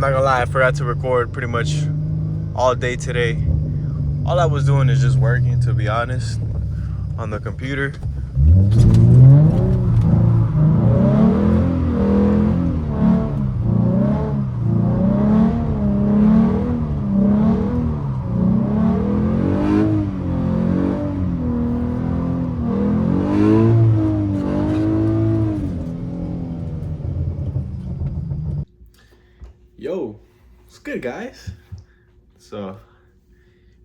not gonna lie, I forgot to record pretty much all day today. All I was doing is just working, to be honest, on the computer. Yo, it's good, guys. So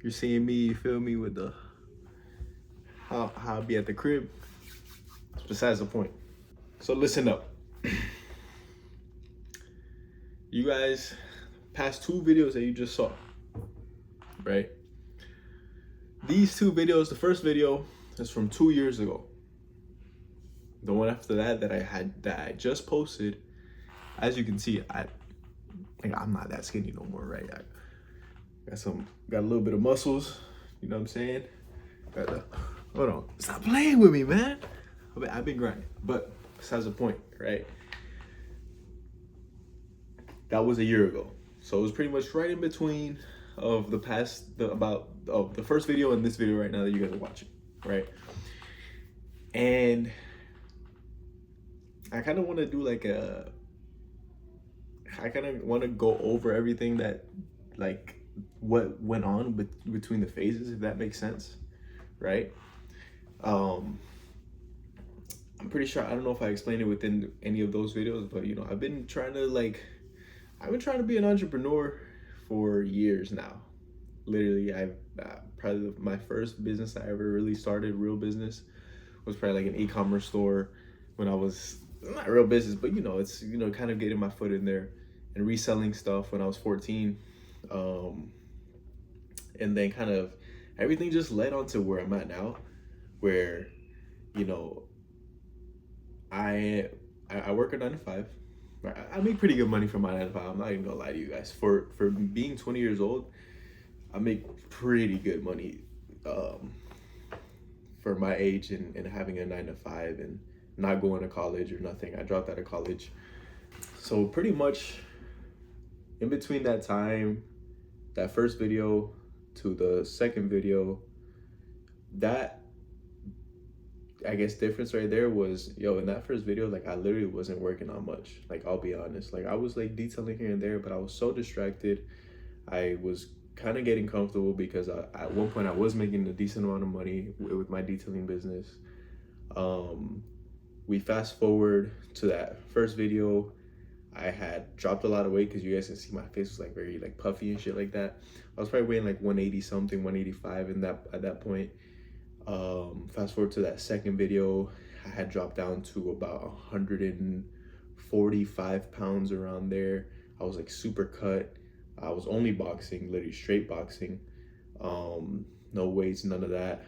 you're seeing me, you feel me, with the how I be at the crib. Besides the point. So listen up. You guys, past two videos that you just saw, right? These two videos, the first video is from 2 years ago. The one after that I just posted, as you can see, I'm not that skinny no more, right? I got a little bit of muscles, you know what I'm saying? Hold on, stop playing with me, man. I've been grinding, but besides the point, right? That was a year ago, so it was pretty much right in between of the first video and this video right now that you guys are watching, right? And I kind of want to do I kind of want to go over everything that, like, what went on between the phases, if that makes sense, right? I'm pretty sure, I don't know if I explained it within any of those videos, but I've been trying to be an entrepreneur for years now. Literally, probably my first business I ever really started, real business, was probably like an e-commerce store when I was, not real business, but it's kind of getting my foot in there and reselling stuff when I was 14. And then kind of everything just led on to where I'm at now, where I work a 9 to 5. I make pretty good money for my 9 to 5. I'm not even gonna lie to you guys. For being 20 years old, I make pretty good money for my age and having a 9 to 5 and not going to college or nothing. I dropped out of college. So pretty much in between that time, that first video to the second video, that, I guess, difference right there was, in that first video, like, I literally wasn't working on much. Like, I'll be honest. Like, I was like detailing here and there, but I was so distracted. I was kind of getting comfortable because at one point I was making a decent amount of money with my detailing business. We fast forward to that first video. I had dropped a lot of weight, because you guys can see my face was like very like puffy and shit like that. I was probably weighing like 180 something, 185 at that point. Fast forward to that second video, I had dropped down to about 145 pounds, around there. I was like super cut. I was only boxing, literally straight boxing. No weights, none of that.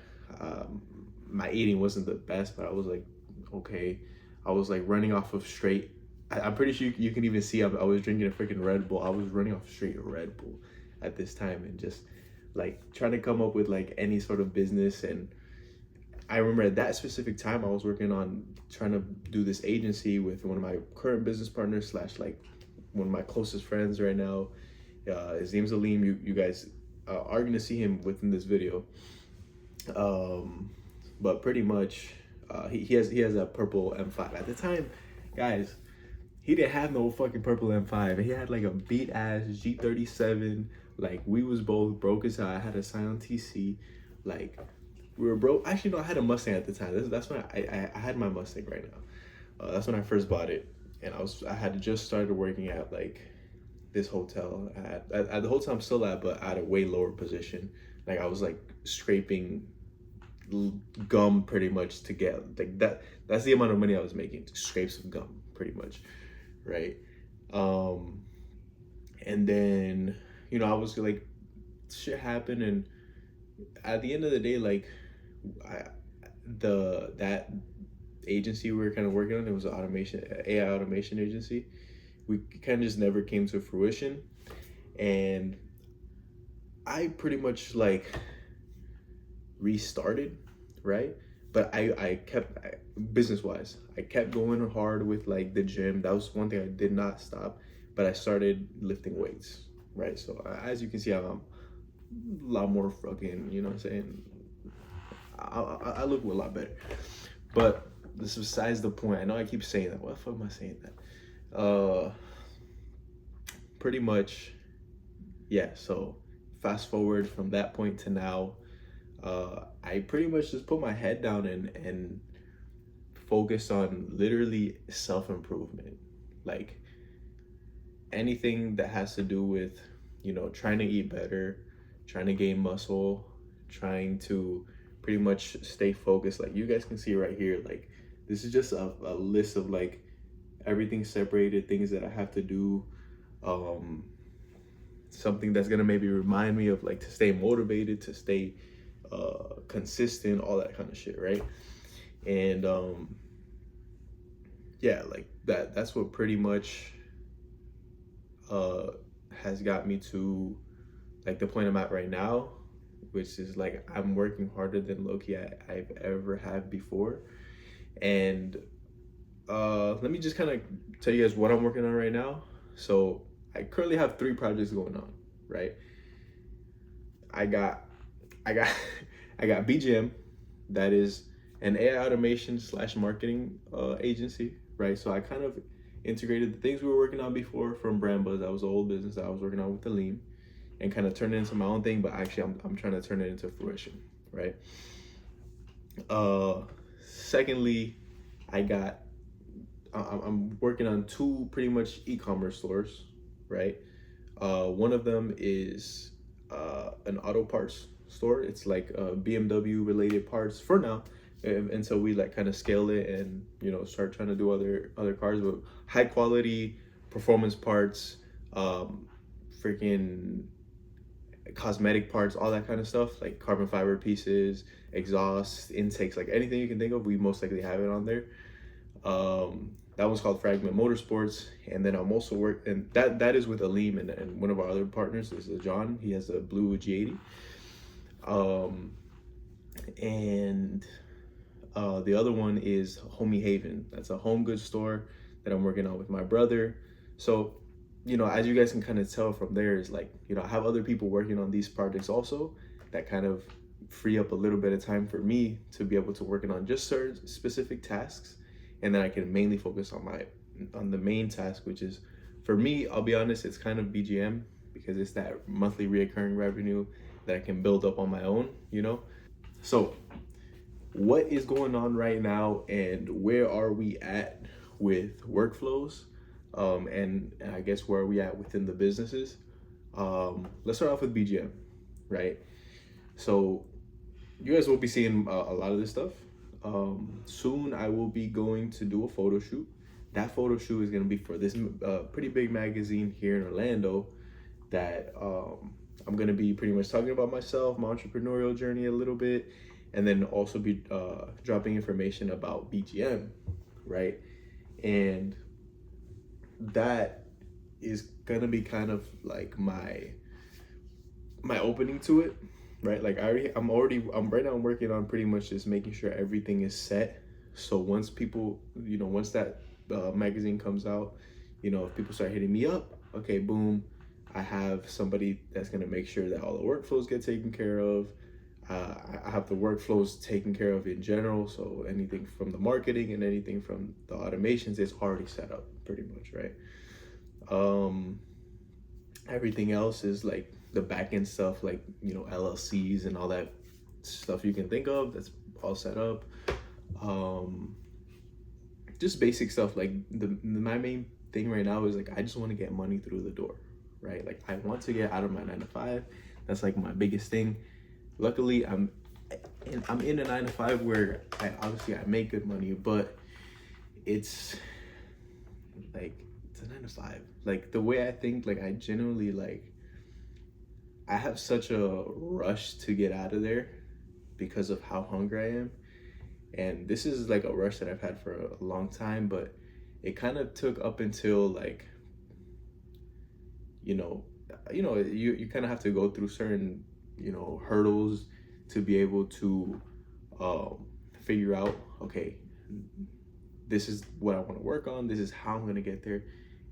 My eating wasn't the best, but I was like, okay. I was like running off of straight, I'm pretty sure you can even see I was drinking a freaking Red Bull. I was running off straight Red Bull at this time, and just like trying to come up with like any sort of business. And I remember at that specific time I was working on trying to do this agency with one of my current business partners slash like one of my closest friends right now. His name's Aleem. You guys are gonna see him within this video. But pretty much he has a purple M5 at the time, guys. He didn't have no fucking purple M5. He had like a beat ass G37. Like, we was both broke as hell. I had a Scion TC. Like, we were broke. Actually, no, I had a Mustang at the time. That's when I had my Mustang right now. That's when I first bought it, and I had just started working at like this hotel. At the hotel I'm still at, but at a way lower position. Like, I was like scraping gum pretty much to get like that. That's the amount of money I was making to scrape some gum, pretty much, right? And then I was like, shit happened, and at the end of the day, like, that agency we were kind of working on, it was an AI automation agency. We kind of just never came to fruition, and I pretty much like restarted, right? But I kept, business wise, I kept going hard with like the gym. That was one thing I did not stop. but I started lifting weights, right? So as you can see, I'm a lot more fucking, you know what I'm saying? I look a lot better. But this is besides the point. I know I keep saying that. Why the fuck am I saying that? Pretty much, yeah. So fast forward from that point to now, I pretty much just put my head down and focus on literally self improvement, like anything that has to do with, trying to eat better, trying to gain muscle, trying to pretty much stay focused. Like you guys can see right here, like this is just a list of like everything separated, things that I have to do, um, something that's gonna maybe remind me of like to stay motivated, to stay consistent, all that kind of shit, right? And yeah, like that's what pretty much uh has got me to like the point I'm at right now, which is like I'm working harder than Loki I've ever had before. And let me just kind of tell you guys what I'm working on right now. So I currently have 3 projects going on, right? I got I got I got BGM, that is an AI automation slash marketing agency, right? So I kind of integrated the things we were working on before from Brand Buzz. That was the old business that I was working on with the lean, and kind of turned it into my own thing. But actually, I'm trying to turn it into fruition, right? Secondly, I got I'm working on 2 pretty much e-commerce stores, right? One of them is an auto parts store. It's like BMW related parts for now, until we like kind of scale it and start trying to do other cars, but high quality performance parts, freaking cosmetic parts, all that kind of stuff, like carbon fiber pieces, exhaust intakes, like anything you can think of, we most likely have it on there. That one's called Fragment Motorsports. And then I'm also and that is with Aleem, and one of our other partners is John. He has a blue G80. And the other one is Homie Haven. That's a home goods store that I'm working on with my brother. So as you guys can kind of tell from there, is like I have other people working on these projects also, that kind of free up a little bit of time for me to be able to working on just certain specific tasks, and then I can mainly focus on the main task, which is, for me, I'll be honest, it's kind of BGM, because it's that monthly reoccurring revenue that I can build up on my own. So what is going on right now, and where are we at with workflows, and I guess where are we at within the businesses? Let's start off with BGM, right? So you guys will be seeing a lot of this stuff. Soon I will be going to do a photo shoot. That photo shoot is going to be for this pretty big magazine here in Orlando, that I'm going to be pretty much talking about myself, my entrepreneurial journey a little bit, and then also be dropping information about BGM, right? And that is going to be kind of like my opening to it, right? Like I'm right now I'm working on pretty much just making sure everything is set. So once people, once that magazine comes out, if people start hitting me up, okay, boom, I have somebody that's gonna make sure that all the workflows get taken care of. I have the workflows taken care of in general. So anything from the marketing and anything from the automations is already set up pretty much, right? Everything else is like the back end stuff, like LLCs and all that stuff you can think of, that's all set up. Just basic stuff. Like my main thing right now is like I just want to get money through the door, right? Like I want to get out of my 9 to 5. That's like my biggest thing. Luckily, I'm in a 9 to 5 where I make good money, but it's like it's a 9 to 5. Like the way I think, like I genuinely like I have such a rush to get out of there because of how hungry I am. And this is like a rush that I've had for a long time, but it kind of took up until like, you kind of have to go through certain, hurdles to be able to figure out, okay, this is what I want to work on. This is how I'm going to get there.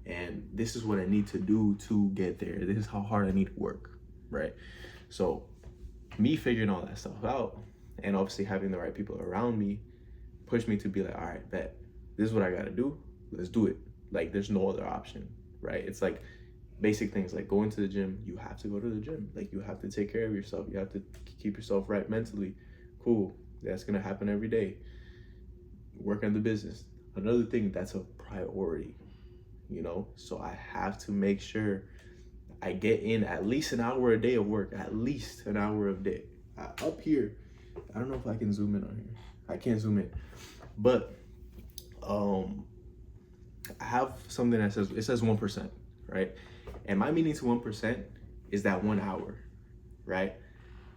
and this is what I need to do to get there. This is how hard I need to work, right? So me figuring all that stuff out, and obviously having the right people around me, pushed me to be like, all right, bet, this is what I gotta do. Let's do it. Like, there's no other option, right? It's like basic things like going to the gym. You have to go to the gym. Like, you have to take care of yourself. You have to keep yourself right mentally. Cool. That's gonna happen every day. Work on the business. Another thing that's a priority, you know? So I have to make sure I get in at least an hour a day of work, at least an hour a day. Up here, I don't know if I can zoom in on here. I can't zoom in, but I have something that says, it says 1%, right? And my meaning to 1% is that 1 hour, right?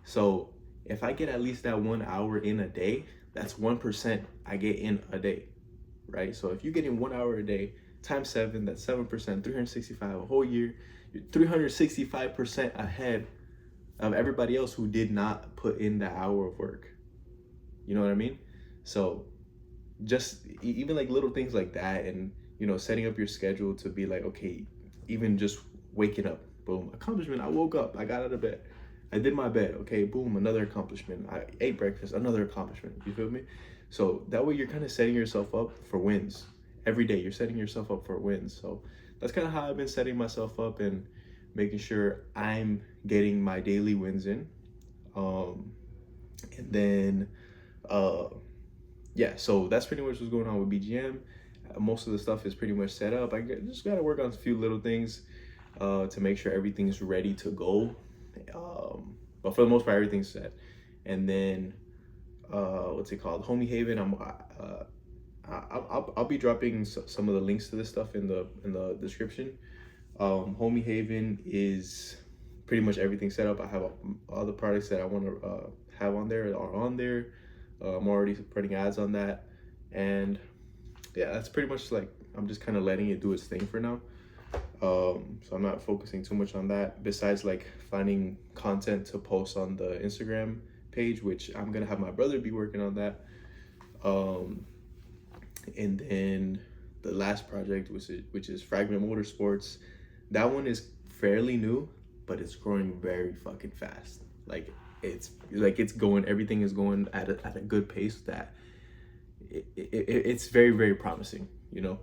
So if I get at least that 1 hour in a day, that's 1% I get in a day, right? So if you get in 1 hour a day times 7, that's 7%, 365 a whole year, you're 365% ahead of everybody else who did not put in that hour of work. You know what I mean? So just even like little things like that, and you know, setting up your schedule to be like, okay, even just waking up, boom, accomplishment. I woke up, I got out of bed, I did my bed, okay, boom, another accomplishment. I ate breakfast, another accomplishment. You feel me? So that way you're kind of setting yourself up for wins every day. You're setting yourself up for wins. So that's kind of how I've been setting myself up and making sure I'm getting my daily wins in. And then yeah, so that's pretty much what's going on with BGM. Most of the stuff is pretty much set up. Just gotta work on a few little things to make sure everything's ready to go. But for the most part, everything's set. And then what's it called? Homie Haven. I'll be dropping some of the links to this stuff in the description. Homie Haven is pretty much everything set up. I have all the products that I want to have on there are on there. I'm already putting ads on that, and yeah, that's pretty much like I'm just kind of letting it do its thing for now. So I'm not focusing too much on that, besides like finding content to post on the Instagram page, which I'm gonna have my brother be working on that. And then the last project, which is Fragment Motorsports, that one is fairly new, but it's growing very fucking fast. Like it's going, everything is going at a good pace that it's very, very promising, you know.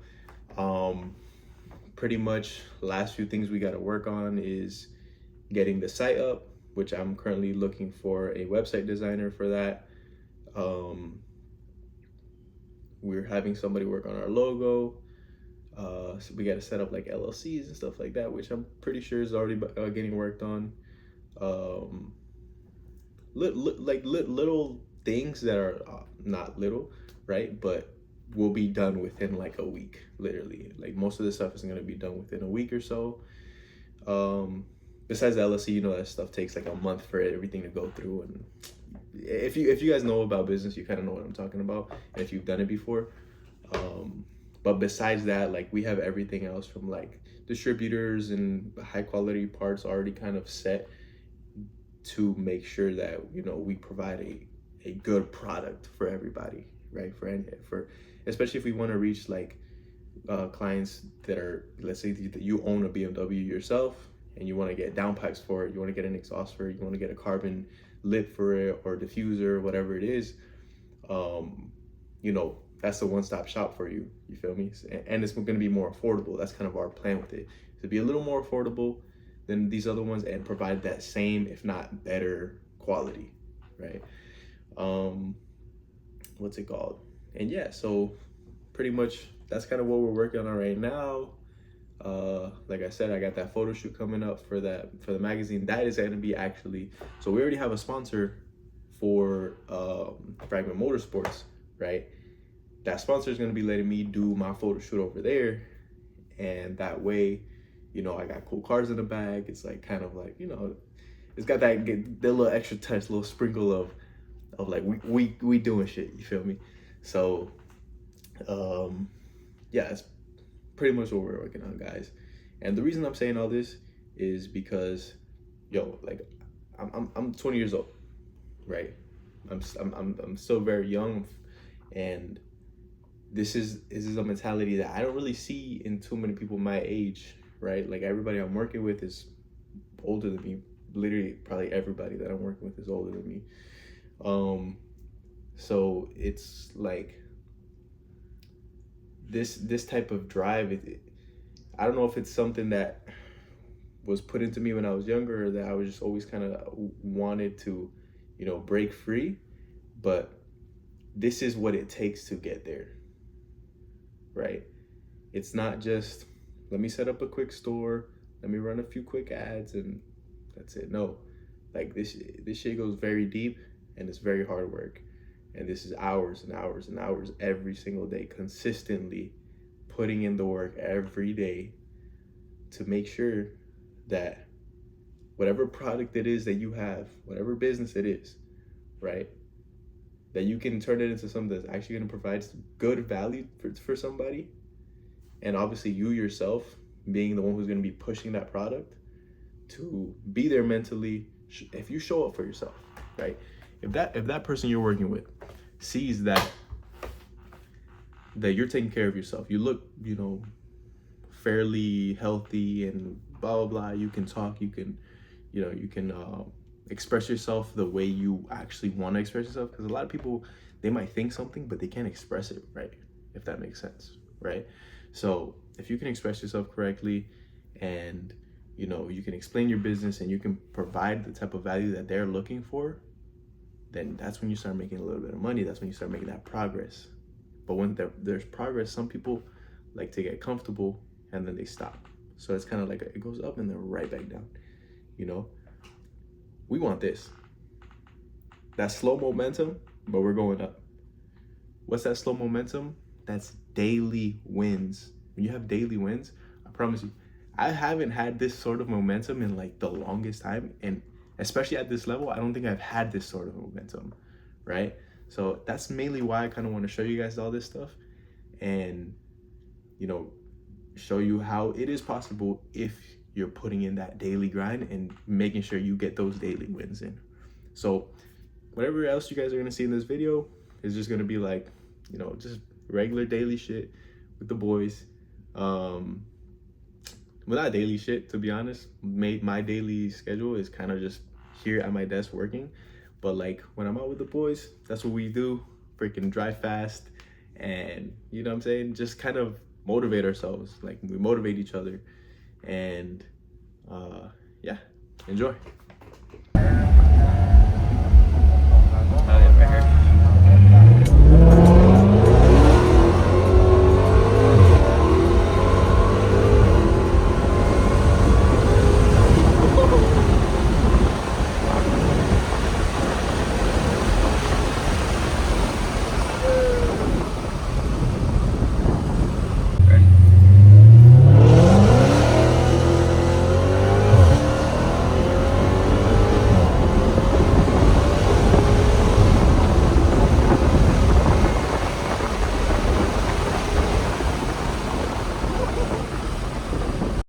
Pretty much last few things we got to work on is getting the site up, which I'm currently looking for a website designer for that. We're having somebody work on our logo. So we got to set up like LLCs and stuff like that, which I'm pretty sure is already getting worked on. Little things that are not little, right? But will be done within like a week, literally. Like most of the stuff is going to be done within a week or so. Besides the LLC, you know, that stuff takes like a month for everything to go through. And if you guys know about business, you kind of know what I'm talking about, and if you've done it before. But besides that, like we have everything else from like distributors and high quality parts already kind of set to make sure that, you know, we provide a good product for everybody, right? For especially if we want to reach like clients that are, let's say that you own a BMW yourself and you want to get downpipes for it, you want to get an exhaust for it, you want to get a carbon lip for it or diffuser, whatever it is, you know, that's the one-stop shop for you. You feel me? And it's going to be more affordable. That's kind of our plan with it, to be a little more affordable than these other ones and provide that same, if not better, quality, right? What's it called? And yeah, so pretty much that's kind of what we're working on right now. Like I said, I got that photo shoot coming up for the magazine. That is going to be actually, so we already have a sponsor for Fragment Motorsports, right? That sponsor is going to be letting me do my photo shoot over there, and that way, you know, I got cool cars in the bag. It's like kind of like, you know, it's got that little extra touch, little sprinkle of like we doing shit. You feel me? So yeah, it's pretty much what we're working on, guys. And the reason I'm saying all this is because, yo, like I'm 20 years old, right? I'm still very young, and this is a mentality that I don't really see in too many people my age, right? Like everybody I'm working with is older than me. Literally, probably everybody that I'm working with is older than me. So it's like this type of drive. I don't know if it's something that was put into me when I was younger, or that I was just always kind of wanted to, break free. But this is what it takes to get there, right? It's not just let me set up a quick store, let me run a few quick ads, and that's it. No, like this shit goes very deep, and it's very hard work. And this is hours and hours and hours every single day, consistently putting in the work every day to make sure that whatever product it is that you have, whatever business it is, right, that you can turn it into something that's actually going to provide good value for somebody. And obviously you yourself being the one who's going to be pushing that product, to be there mentally. If you show up for yourself, right, if that person you're working with sees that you're taking care of yourself, you look fairly healthy and blah blah blah, you can talk, you can express yourself the way you actually want to express yourself, because a lot of people, they might think something but they can't express it right, if that makes sense, right? So if you can express yourself correctly, and you can explain your business, and you can provide the type of value that they're looking for, then that's when you start making a little bit of money. That's when you start making that progress. But when there's progress, some people like to get comfortable and then they stop. So it's kind of like it goes up and then right back down. We want this. That slow momentum, but we're going up. What's that slow momentum? That's daily wins. When you have daily wins, I promise you, I haven't had this sort of momentum in like the longest time. And especially at this level, I don't think I've had this sort of momentum, right? So that's mainly why I kind of want to show you guys all this stuff, and show you how it is possible if you're putting in that daily grind and making sure you get those daily wins in. So whatever else you guys are going to see in this video is just going to be like, just regular daily shit with the boys. Well, not daily shit, to be honest. My daily schedule is kind of just here at my desk working. But like when I'm out with the boys, that's what we do. Freaking drive fast, and you know what I'm saying? Just kind of motivate ourselves. Like we motivate each other, and yeah, enjoy.